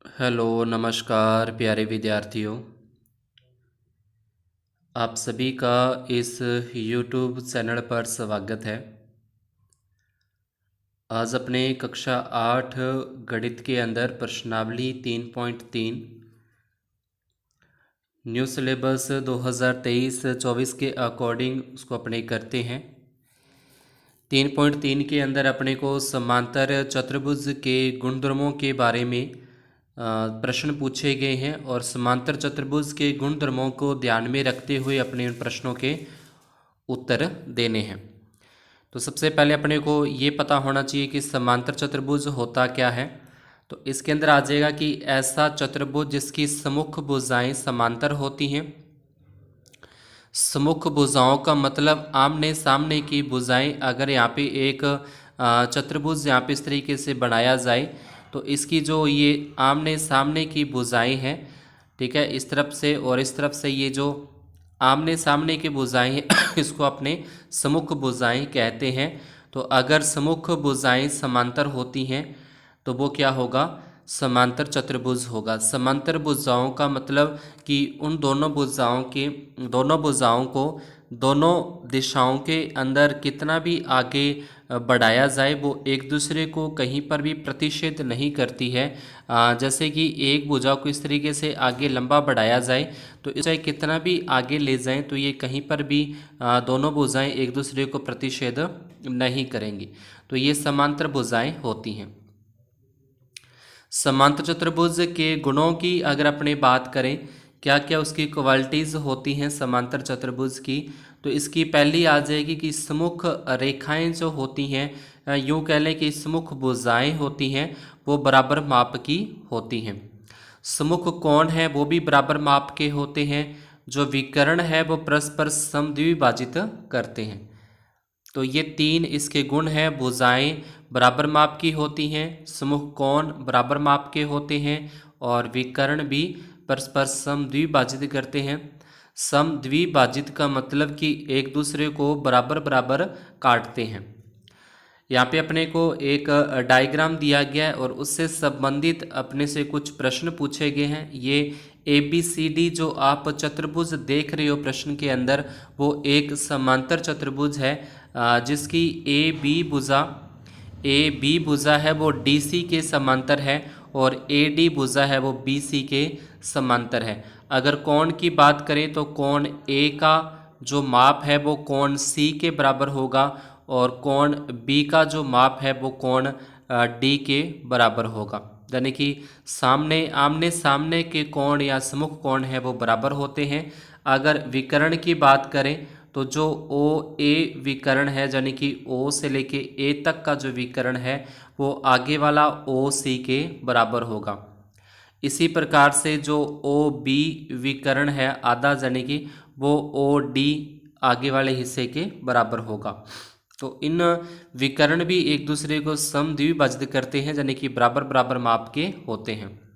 Hello नमस्कार प्यारे विद्यार्थियों। आप सभी का इस YouTube चैनल पर स्वागत है। आज अपने कक्षा 8 गणित के अंदर प्रश्नावली 3.3 न्यू सिलेबस 2023-24 के अकॉर्डिंग उसको अपने करते हैं। 3.3 के अंदर अपने को समांतर चतुर्भुज के गुणधर्मों के बारे में प्रश्न पूछे गए हैं और समांतर चतुर्भुज के गुणधर्मों को ध्यान में रखते हुए अपने उन प्रश्नों के उत्तर देने हैं। तो सबसे पहले अपने को ये पता होना चाहिए कि समांतर चतुर्भुज होता क्या है। तो इसके अंदर आ जाएगा कि ऐसा चतुर्भुज जिसकी सम्मुख भुजाएं समांतर होती हैं। सम्मुख भुजाओं का मतलब आमने सामने की भुजाएं। अगर यहाँ पे एक चतुर्भुज यहाँ पे इस तरीके से बनाया जाए तो इसकी जो ये आमने सामने की भुजाएं हैं, ठीक है, इस तरफ से और इस तरफ से ये जो आमने सामने की भुजाएं हैं इसको अपने सम्मुख भुजाएं कहते हैं। तो अगर सम्मुख भुजाएं समांतर होती हैं तो वो क्या होगा, समांतर चतुर्भुज होगा। समांतर भुजाओं का मतलब कि उन दोनों भुजाओं को दोनों दिशाओं के अंदर कितना भी आगे बढ़ाया जाए वो एक दूसरे को कहीं पर भी प्रतिच्छेद नहीं करती है। जैसे कि एक भुजा को इस तरीके से आगे लंबा बढ़ाया जाए तो इसे कितना भी आगे ले जाएं तो ये कहीं पर भी दोनों भुजाएं एक दूसरे को प्रतिच्छेद नहीं करेंगी। तो ये समांतर भुजाएं होती हैं। समांतर चतुर्भुज के गुणों की अगर अपने बात करें, क्या क्या उसकी क्वालिटीज़ होती हैं समांतर चतुर्भुज की, तो इसकी पहली आ जाएगी कि सम्मुख रेखाएं जो होती हैं, यूँ कह लें कि सम्मुख भुजाएं होती हैं वो बराबर माप की होती हैं। सम्मुख कोण है वो भी बराबर माप के होते हैं। जो विकर्ण है वो परस्पर समद्विभाजित करते हैं। तो ये तीन इसके गुण हैं। भुजाएं बराबर माप की होती हैं, सम्मुख कोण बराबर माप के होते हैं और विकर्ण भी परस्पर समद्विभाजित करते हैं। समद्विभाजित का मतलब कि एक दूसरे को बराबर बराबर काटते हैं। यहाँ पे अपने को एक डायग्राम दिया गया है और उससे संबंधित अपने से कुछ प्रश्न पूछे गए हैं। ये ABCD जो आप चतुर्भुज देख रहे हो प्रश्न के अंदर वो एक समांतर चतुर्भुज है, जिसकी AB भुजा है वो DC के समांतर है और AD भुजा है वो BC के समांतर है। अगर कोण की बात करें तो कोण A का जो माप है वो कोण C के बराबर होगा और कोण B का जो माप है वो कोण D के बराबर होगा। यानी कि आमने सामने के कोण या सम्मुख कोण है वो बराबर होते हैं। अगर विकर्ण की बात करें तो जो OA विकर्ण है, यानी कि O से लेके A तक का जो विकर्ण है वो आगे वाला OC के बराबर होगा। इसी प्रकार से जो OB विकर्ण है आधा, यानी कि वो OD आगे वाले हिस्से के बराबर होगा। तो इन विकर्ण भी एक दूसरे को समद्विभाजित करते हैं, यानी कि बराबर बराबर माप के होते हैं।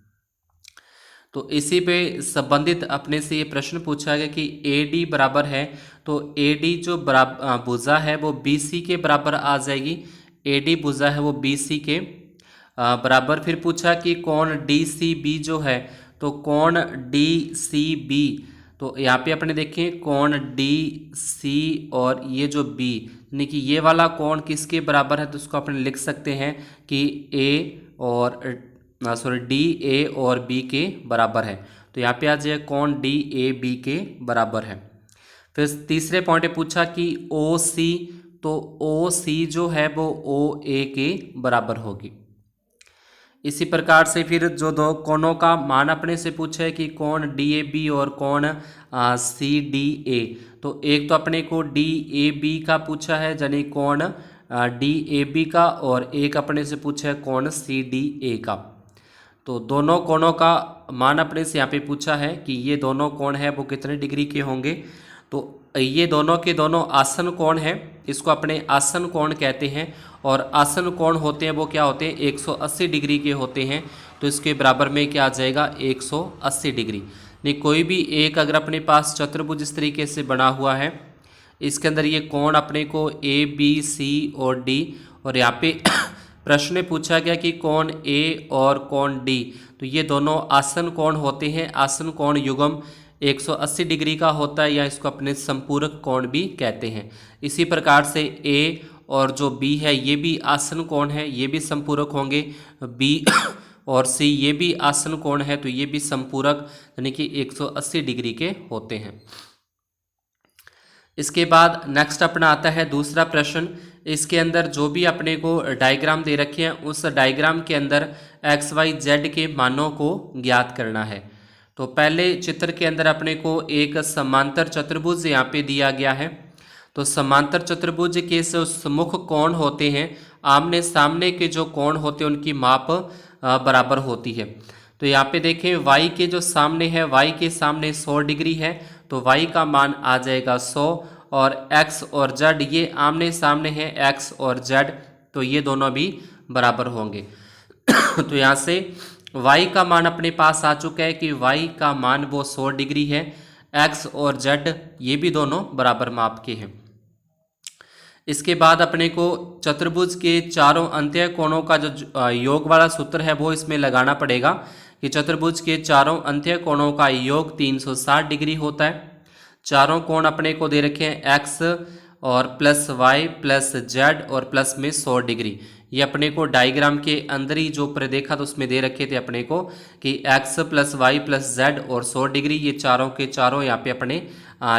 तो इसी पे संबंधित अपने से ये प्रश्न पूछा गया कि AD बराबर है, तो AD जो भुजा है वो BC के बराबर आ जाएगी। AD भुजा है वो BC के बराबर। फिर पूछा कि कोण DCB जो है, तो कोण DCB, तो यहाँ पे अपने देखें कोण DC और ये जो B, यानी कि ये वाला कोण किसके बराबर है, तो उसको अपने लिख सकते हैं कि DA और B के बराबर है। तो यहाँ पे आ जाए कोण DAB के बराबर है। फिर तीसरे पॉइंट पे पूछा कि OC, तो OC जो है वो OA के बराबर होगी। इसी प्रकार से फिर जो दो कोणों का मान अपने से पूछा है कि कोण DAB और कोण CDA, तो एक तो अपने को DAB का पूछा है यानी कोण DAB का, और एक अपने से पूछा है कोण CDA का। तो दोनों कोणों का मान अपने से यहाँ पे पूछा है कि ये दोनों कोण है वो कितने डिग्री के होंगे। तो ये दोनों के दोनों आसन कोण हैं, इसको अपने आसन कोण कहते हैं। और आसन कोण होते हैं वो क्या होते हैं, 180 डिग्री के होते हैं। तो इसके बराबर में क्या आ जाएगा, 180 डिग्री। नहीं, कोई भी एक अगर अपने पास चतुर्भुज इस तरीके से बना हुआ है, इसके अंदर ये कोण अपने को A B C और D, और यहाँ पे प्रश्न में पूछा गया कि कोण ए और कोण डी, तो ये दोनों आसन कोण होते हैं। आसन कोण युग्म 180 डिग्री का होता है, या इसको अपने संपूरक कोण भी कहते हैं। इसी प्रकार से ए और जो बी है ये भी आसन कोण है, ये भी संपूरक होंगे। बी और सी ये भी आसन कोण है, तो ये भी संपूरक यानी कि 180 डिग्री के होते हैं। इसके बाद नेक्स्ट अपना आता है दूसरा प्रश्न। इसके अंदर जो भी अपने को डायग्राम दे रखे हैं उस डायग्राम के अंदर एक्स वाई जेड के मानों को ज्ञात करना है। तो पहले चित्र के अंदर अपने को एक समांतर चतुर्भुज यहाँ पे दिया गया है। तो समांतर चतुर्भुज के जो सम्मुख कोण होते हैं, आमने सामने के जो कोण होते हैं उनकी माप बराबर होती है। तो यहाँ पे देखें y के जो सामने है, y के सामने 100 डिग्री है, तो y का मान आ जाएगा 100। और x और z ये आमने सामने है, x और z, तो ये दोनों भी बराबर होंगे। तो यहाँ से y का मान अपने पास आ चुका है कि y का मान वो 100 डिग्री है। x और z ये भी दोनों बराबर माप के हैं। इसके बाद अपने को चतुर्भुज के चारों अंत्य कोणों का जो योग वाला सूत्र है वो इसमें लगाना पड़ेगा कि चतुर्भुज के चारों अंत्य कोणों का योग 360 डिग्री होता है। चारों कोण अपने को दे रखे हैं x और प्लस वाई प्लस जेड और प्लस में 100 डिग्री। ये अपने को डायग्राम के अंदर ही जो देखा तो उसमें दे रखे थे अपने को कि x plus y plus z और 100 डिग्री, ये चारों के चारों यहाँ पे अपने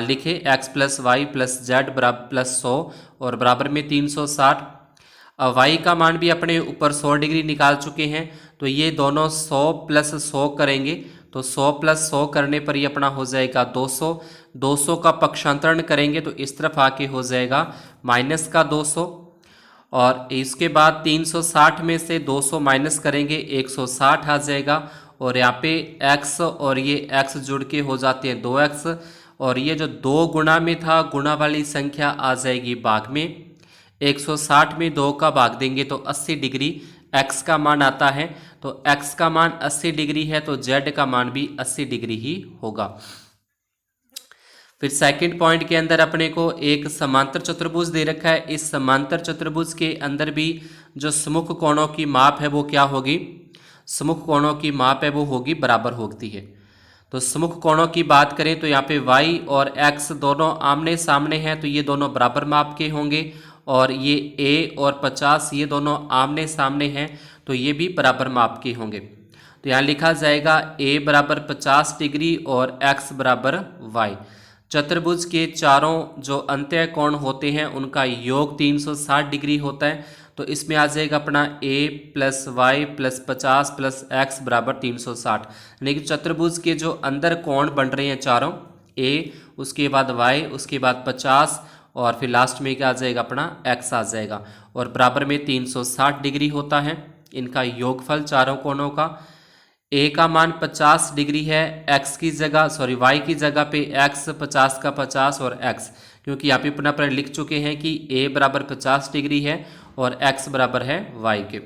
लिखे x plus y plus z बराबर प्लस 100 और बराबर में 360। अब y का मान भी अपने ऊपर 100 डिग्री निकाल चुके हैं, तो ये दोनों 100 प्लस 100 करेंगे, तो 100 प्लस 100 करने पर ये अपना हो जाएगा 200। 200 का पक्षांतरण करेंगे तो इस तरफ आके हो जाएगा माइनस का 200। और इसके बाद 360 में से 200 माइनस करेंगे 160 आ जाएगा। और यहाँ पे x और ये x जुड़ के हो जाते हैं 2x, और ये जो 2 गुणा में था गुणा वाली संख्या आ जाएगी भाग में। 160 में 2 का भाग देंगे तो 80 डिग्री x का मान आता है। तो x का मान 80 डिग्री है तो z का मान भी 80 डिग्री ही होगा। फिर सेकंड पॉइंट के अंदर अपने को एक समांतर चतुर्भुज दे रखा है। इस समांतर चतुर्भुज के अंदर भी जो सम्मुख कोणों की माप है वो क्या होगी, सम्मुख कोणों की माप है वो होगी बराबर होती है। तो सम्मुख कोणों की बात करें तो यहाँ पे y और x दोनों आमने सामने हैं, तो ये दोनों बराबर माप के होंगे। और ये a और 50 ये दोनों आमने सामने हैं, तो ये भी बराबर माप के होंगे। तो यहाँ लिखा जाएगा a बराबर 50 डिग्री और x बराबर y। चतुर्भुज के चारों जो अंत्य कोण होते हैं उनका योग 360 डिग्री होता है। तो इसमें आ जाएगा अपना a plus y plus 50 plus x बराबर 360। यानी कि चतुर्भुज के जो अंदर कोण बन रहे हैं चारों, a उसके बाद y उसके बाद 50 और फिर लास्ट में क्या आ जाएगा अपना x आ जाएगा, और बराबर में 360 डिग्री होता है इनका योगफल चारों कोणों का। a का मान 50 डिग्री है, x की जगह y की जगह पे x 50 का 50 और x, क्योंकि यहाँ पे पुनः पर लिख चुके हैं कि a बराबर 50 डिग्री है और x बराबर है y के।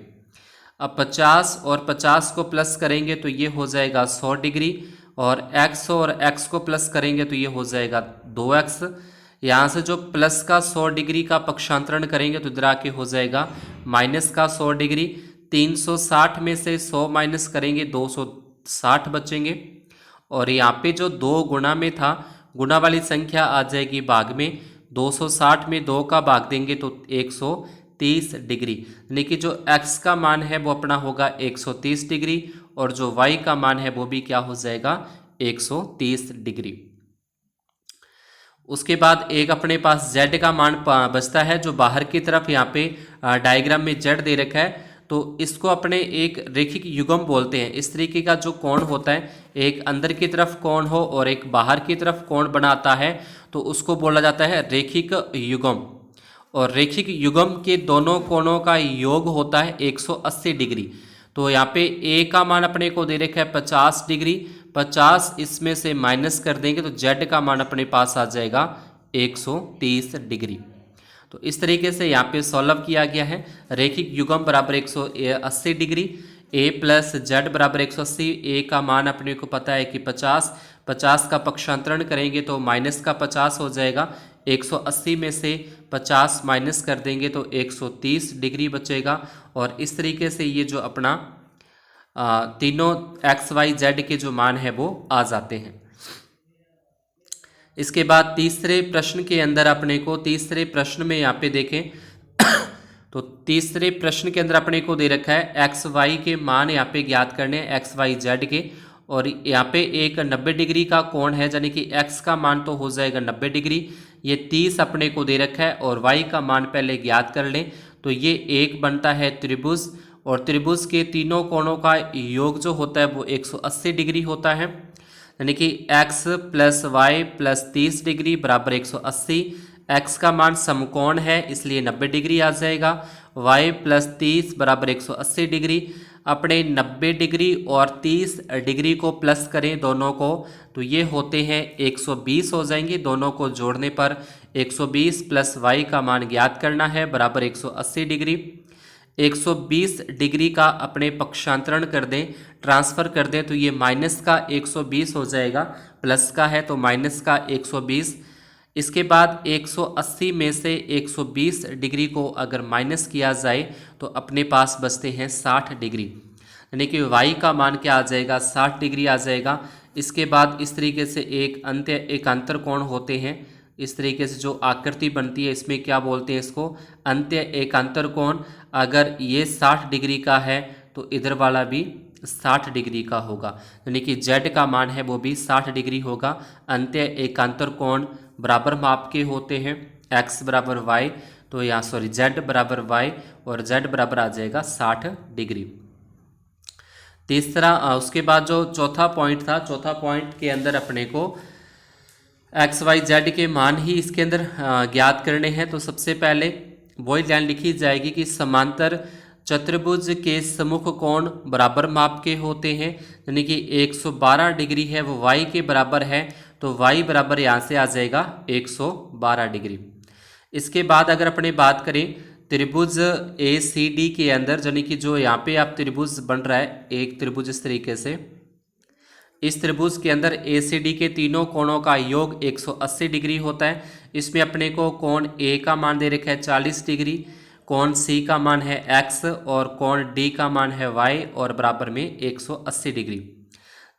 अब 50 और 50 को प्लस करेंगे तो ये हो जाएगा 100 डिग्री, और x और x को प्लस करेंगे तो ये हो जाएगा 2x। यहाँ से जो प्लस का 100 डिग्री का पक्षांतरण करेंगे तो इधर आके हो जाएगा माइनस का 100 डिग्री। 360 में से 100 माइनस करेंगे 260 बचेंगे। और यहाँ पे जो 2 गुणा में था गुणा वाली संख्या आ जाएगी भाग में। 260 में 2 का भाग देंगे तो 130 डिग्री, यानी कि जो x का मान है वो अपना होगा 130 डिग्री, और जो y का मान है वो भी क्या हो जाएगा 130 डिग्री। उसके बाद एक अपने पास z का मान बचता है, जो बाहर की तरफ यहाँ पे डायग्राम में z दे रखा है, तो इसको अपने एक रेखिक युग्म बोलते हैं। इस तरीके का जो कोण होता है, एक अंदर की तरफ कोण हो और एक बाहर की तरफ कोण बनाता है, तो उसको बोला जाता है रेखिक युग्म। और रेखिक युग्म के दोनों कोणों का योग होता है 180 डिग्री। तो यहाँ पे a का मान अपने को दे रखा है 50 डिग्री, 50 इसमें से माइनस कर देंगे तो z का मान अपने पास आ जाएगा 130 डिग्री। तो इस तरीके से यहाँ पे सॉल्व किया गया है। रेखिक युग्म बराबर 180 डिग्री, a प्लस जेड बराबर 180। a का मान अपने को पता है कि 50, 50 का पक्षांतरण करेंगे तो माइनस का 50 हो जाएगा, 180 में से 50 माइनस कर देंगे तो 130 डिग्री बचेगा। और इस तरीके से ये जो अपना तीनों एक्स वाई जेड के जो मान है वो आ जाते हैं। इसके बाद तीसरे प्रश्न के अंदर अपने को, तीसरे प्रश्न में यहाँ पे देखें तो तीसरे प्रश्न के अंदर अपने को दे रखा है एक्स वाई के मान यहाँ पे ज्ञात करने हैं, एक्स वाई जेड के। और यहाँ पे एक 90 डिग्री का कोण है, यानी कि एक्स का मान तो हो जाएगा 90 डिग्री, ये 30 अपने को दे रखा है और वाई का मान पहले ज्ञात कर लें। तो ये एक बनता है त्रिभुज, और त्रिभुज के तीनों कोणों का योग जो होता है वो 180 डिग्री होता है, यानी कि x plus y plus 30 degree बराबर 180। x का मान समकोण है इसलिए 90 डिग्री आ जाएगा, y प्लस 30 बराबर 180 डिग्री। अपने 90 डिग्री और 30 डिग्री को प्लस करें दोनों को तो ये होते हैं 120 हो जाएंगे। दोनों को जोड़ने पर 120 प्लस y का मान ज्ञात करना है बराबर 180 डिग्री। 120 डिग्री का अपने पक्षांतरण कर दें, ट्रांसफ़र कर दें तो ये माइनस का 120 हो जाएगा, प्लस का है तो माइनस का 120। इसके बाद 180 में से 120 डिग्री को अगर माइनस किया जाए तो अपने पास बचते हैं 60 डिग्री, यानी कि y का मान क्या आ जाएगा, 60 डिग्री आ जाएगा। इसके बाद इस तरीके से एक एकांतर कोण होते हैं, इस तरीके से जो आकृति बनती है इसमें क्या बोलते हैं, इसको अंत्य एकांतर कोण। अगर ये 60 डिग्री का है तो इधर वाला भी 60 डिग्री का होगा, यानी कि z का मान है वो भी 60 डिग्री होगा। अंत्य एकांतर कोण बराबर माप के होते हैं, x बराबर y, तो यहाँ z बराबर y और z बराबर आ जाएगा 60 डिग्री। तीसरा उसके बाद जो चौथा पॉइंट था, चौथा पॉइंट के अंदर अपने को एक्स वाई जेड के मान ही इसके अंदर ज्ञात करने हैं। तो सबसे पहले वही लाइन लिखी जाएगी कि समांतर चतुर्भुज के सम्मुख कोण बराबर माप के होते हैं, यानी कि 112 डिग्री है वो y के बराबर है, तो y बराबर यहाँ से आ जाएगा 112 डिग्री। इसके बाद अगर अपने बात करें त्रिभुज ए सी डी के अंदर, यानी कि जो यहाँ पे आप त्रिभुज बन रहा है, एक त्रिभुज इस तरीके से, इस त्रिभुज के अंदर ए सी डी के तीनों कोणों का योग 180 डिग्री होता है। इसमें अपने को कोण ए का मान दे रखा है 40 डिग्री, कोण सी का मान है x और कोण डी का मान है y और बराबर में 180 डिग्री।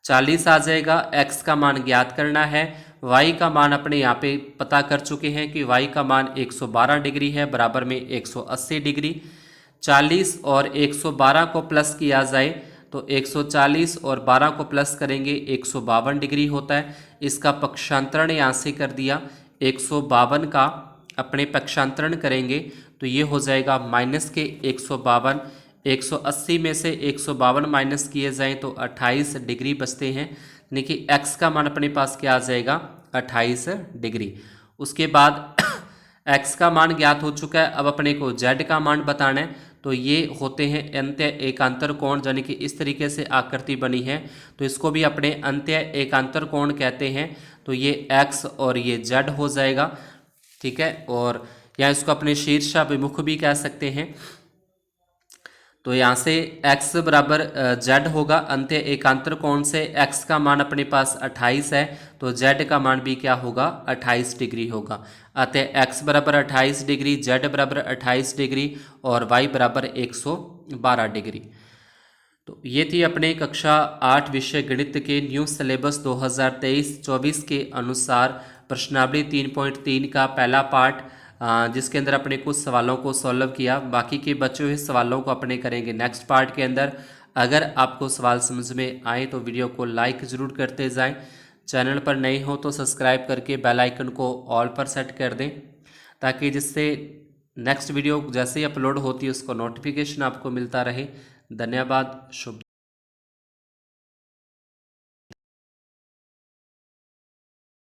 40 आ जाएगा, x का मान ज्ञात करना है, y का मान अपने यहाँ पे पता कर चुके हैं कि y का मान 112 डिग्री है बराबर में 180 डिग्री। 40 और 112 को प्लस किया जाए तो 140 और 12 को प्लस करेंगे 152 डिग्री होता है। इसका पक्षांतरण यहाँ से कर दिया, 152 का अपने पक्षांतरण करेंगे तो ये हो जाएगा माइनस के 152। 180 में से 152 माइनस किए जाएँ तो 28 डिग्री बचते हैं, यानी कि x का मान अपने पास क्या आ जाएगा, 28 डिग्री। उसके बाद x का मान ज्ञात हो चुका है, अब अपने को z का मान बताना है। तो ये होते हैं अंत्य एकांतर कोण, यानी कि इस तरीके से आकृति बनी है तो इसको भी अपने अंत्य एकांतर कोण कहते हैं। तो ये x और ये z हो जाएगा, ठीक है, और या इसको अपने शीर्षाभिमुख भी कह सकते हैं। तो यहाँ से x बराबर z होगा, अंत्य एकांतर कोण से x का मान अपने पास 28 है तो z का मान भी क्या होगा, 28 डिग्री होगा। अतः x बराबर 28 डिग्री, z बराबर 28 डिग्री और y बराबर 112 डिग्री। तो ये थी अपने कक्षा 8 विषय गणित के न्यू सिलेबस 2023-24 के अनुसार प्रश्नावली 3.3 का पहला पार्ट, जिसके अंदर अपने कुछ सवालों को सॉल्व किया। बाकी के बचे हुए सवालों को अपने करेंगे नेक्स्ट पार्ट के अंदर। अगर आपको सवाल समझ में आए तो वीडियो को लाइक ज़रूर करते जाएं। चैनल पर नए हो तो सब्सक्राइब करके बेल आइकन को ऑल पर सेट कर दें, ताकि जिससे नेक्स्ट वीडियो जैसे ही अपलोड होती है उसको नोटिफिकेशन आपको मिलता रहे। धन्यवाद, शुभ।